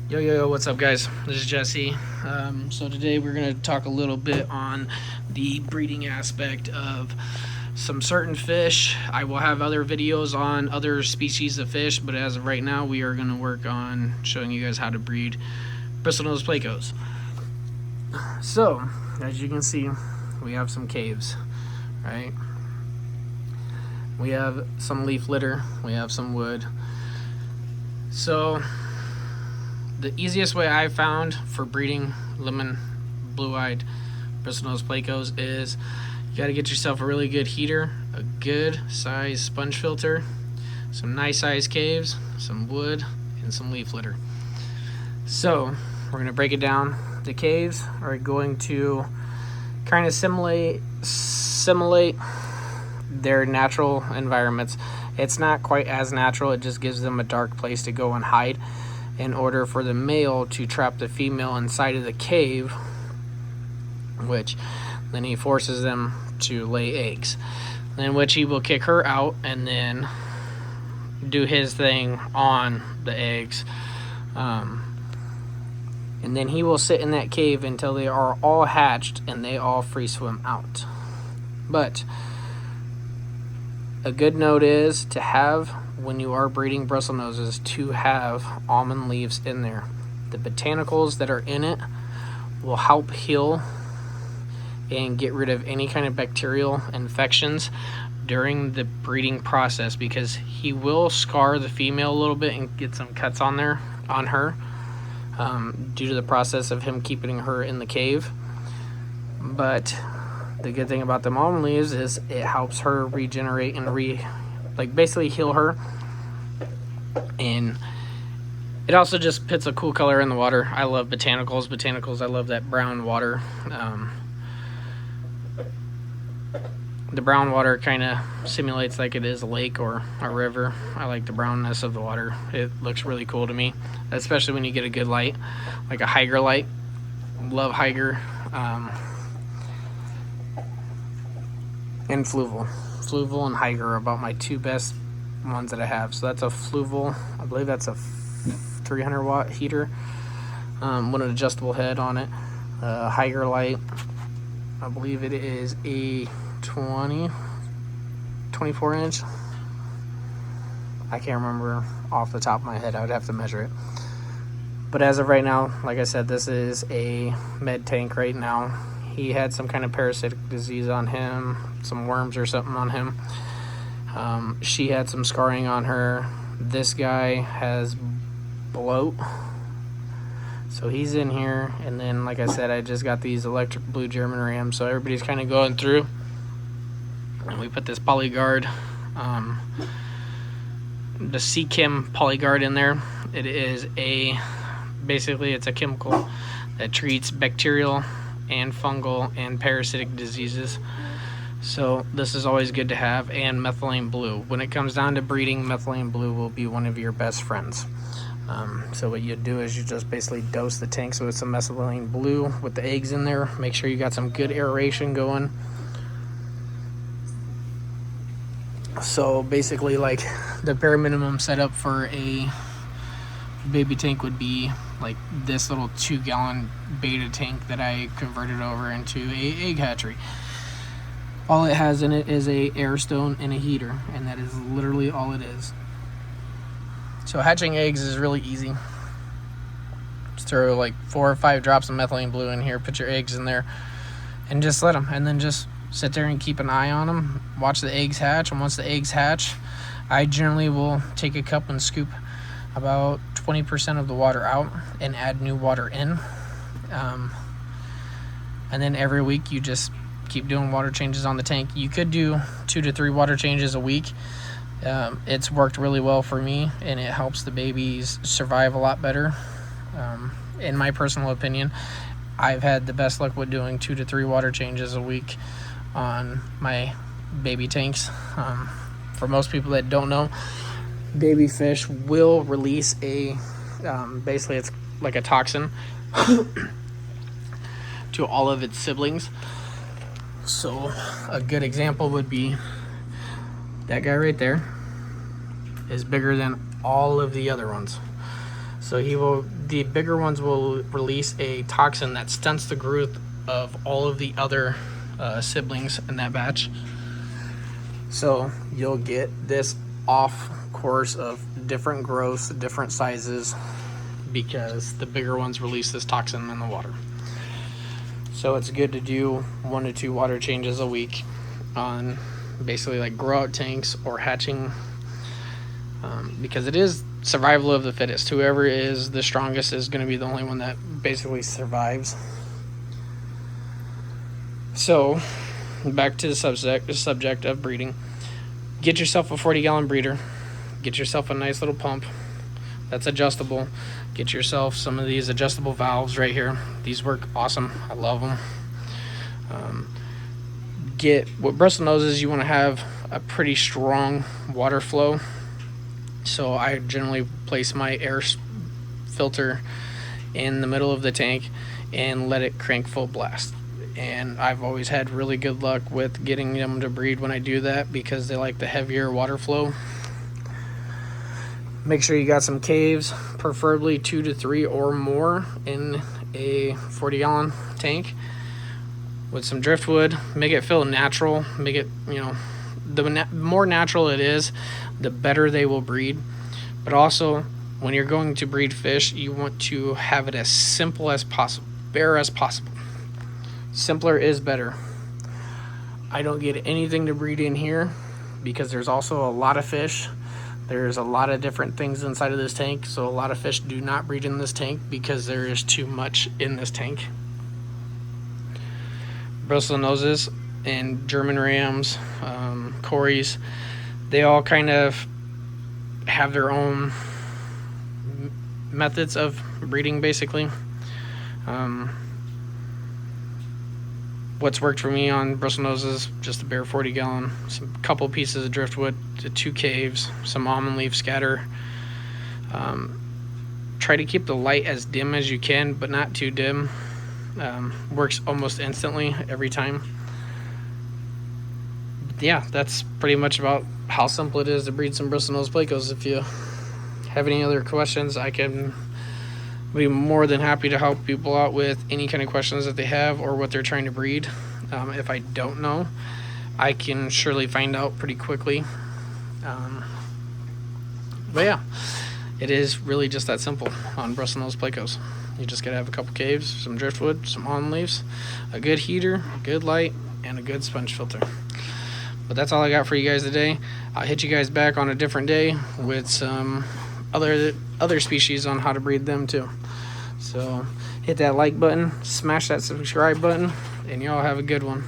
Yo, what's up, guys? This is Jesse. So today we're going to talk a little bit on the breeding aspect of some certain fish. I will have other videos on other species of fish, but as of right now, we are going to work on showing you guys how to breed bristlenose plecos. So, as you can see, we have some caves, right? We have some leaf litter, we have some wood. So, the easiest way I found for breeding lemon blue-eyed bristlenose plecos is you got to get yourself a really good heater, a good size sponge filter, some nice sized caves, some wood, and some leaf litter. So we're going to break it down. The caves are going to kind of simulate their natural environments. It's not quite as natural, it just gives them a dark place to go and hide in order for the male to trap the female inside of the cave, which then he forces them to lay eggs, in which he will kick her out and then do his thing on the eggs, and then he will sit in that cave until they are all hatched and they all free swim out. But a good note is to have, when you are breeding bristlenoses, to have almond leaves in there. The botanicals that are in it will help heal and get rid of any kind of bacterial infections during the breeding process, because he will scar the female a little bit and get some cuts on her due to the process of him keeping her in the cave. But the good thing about the almond leaves is it helps her regenerate and basically heal her, and it also just puts a cool color in the water. I love botanicals. I love that brown water. The brown water kind of simulates like it is a lake or a river. I like the brownness of the water. It looks really cool to me, especially when you get a good light, like a Higer light. Love Higer. And Fluval and Higer are about my two best ones that I have. So that's a Fluval, I believe that's a 300 watt heater, with an adjustable head on it. Higer light, I believe it is a 24 inch. I can't remember off the top of my head, I would have to measure it. But as of right now, like I said, this is a med tank right now. He had some kind of parasitic disease on him, some worms or something on him. She had some scarring on her. This guy has bloat, so he's in here. And then, like I said, I just got these electric blue German rams, so everybody's kind of going through. And we put this Polyguard, the Sea-Chem Polyguard in there. It is basically it's a chemical that treats bacterial and fungal and parasitic diseases. So this is always good to have. And methylene blue. When it comes down to breeding, methylene blue will be one of your best friends. So what you do is you just basically dose the tanks with some methylene blue with the eggs in there. Make sure you got some good aeration going. So basically, like, the bare minimum setup for a baby tank would be like this little 2-gallon beta tank that I converted over into a egg hatchery. All it has in it is a air stone and a heater, and that is literally all it is. So hatching eggs is really easy. Just throw like 4 or 5 drops of methylene blue in here, put your eggs in there, and just let them, and then just sit there and keep an eye on them, watch the eggs hatch. And once the eggs hatch, I generally will take a cup and scoop about 20% of the water out and add new water in, and then every week you just keep doing water changes on the tank. You could do 2 to 3 water changes a week. It's worked really well for me, and it helps the babies survive a lot better. In my personal opinion, I've had the best luck with doing 2 to 3 water changes a week on my baby tanks. For most people that don't know, baby fish will release basically it's like a toxin to all of its siblings. So a good example would be that guy right there is bigger than all of the other ones. So the bigger ones will release a toxin that stunts the growth of all of the other siblings in that batch. So you'll get this off course of different growths, different sizes, because the bigger ones release this toxin in the water. So it's good to do 1 to 2 water changes a week on basically like grow out tanks or hatching, because it is survival of the fittest. Whoever is the strongest is going to be the only one that basically survives. So back to the subject of breeding. Get yourself a 40-gallon breeder. Get yourself a nice little pump that's adjustable. Get yourself some of these adjustable valves right here. These work awesome. I love them. With bristle noses, you want to have a pretty strong water flow. So I generally place my air filter in the middle of the tank and let it crank full blast. And I've always had really good luck with getting them to breed when I do that, because they like the heavier water flow. Make sure you got some caves, preferably 2 to 3 or more in a 40-gallon tank with some driftwood. Make it feel natural. Make it, the more natural it is, the better they will breed. But also, when you're going to breed fish, you want to have it as simple as possible, bare as possible. Simpler is better. I don't get anything to breed in here because there's also a lot of fish. There's a lot of different things inside of this tank, so a lot of fish do not breed in this tank because there is too much in this tank. Bristle noses and German rams, Corys, they all kind of have their own methods of breeding, basically. What's worked for me on bristle noses, just a bare 40-gallon, some couple pieces of driftwood, 2 caves, some almond leaf scatter. Try to keep the light as dim as you can, but not too dim. Works almost instantly every time. Yeah, that's pretty much about how simple it is to breed some bristle nose plecos. If you have any other questions, I can be more than happy to help people out with any kind of questions that they have or what they're trying to breed. If I don't know, I can surely find out pretty quickly. But yeah, it is really just that simple on bristle nose plecos. You just gotta have a couple caves, some driftwood, some almond leaves, a good heater, a good light, and a good sponge filter. But that's all I got for you guys today. I'll hit you guys back on a different day with some other species on how to breed them too. So hit that like button, smash that subscribe button, and y'all have a good one.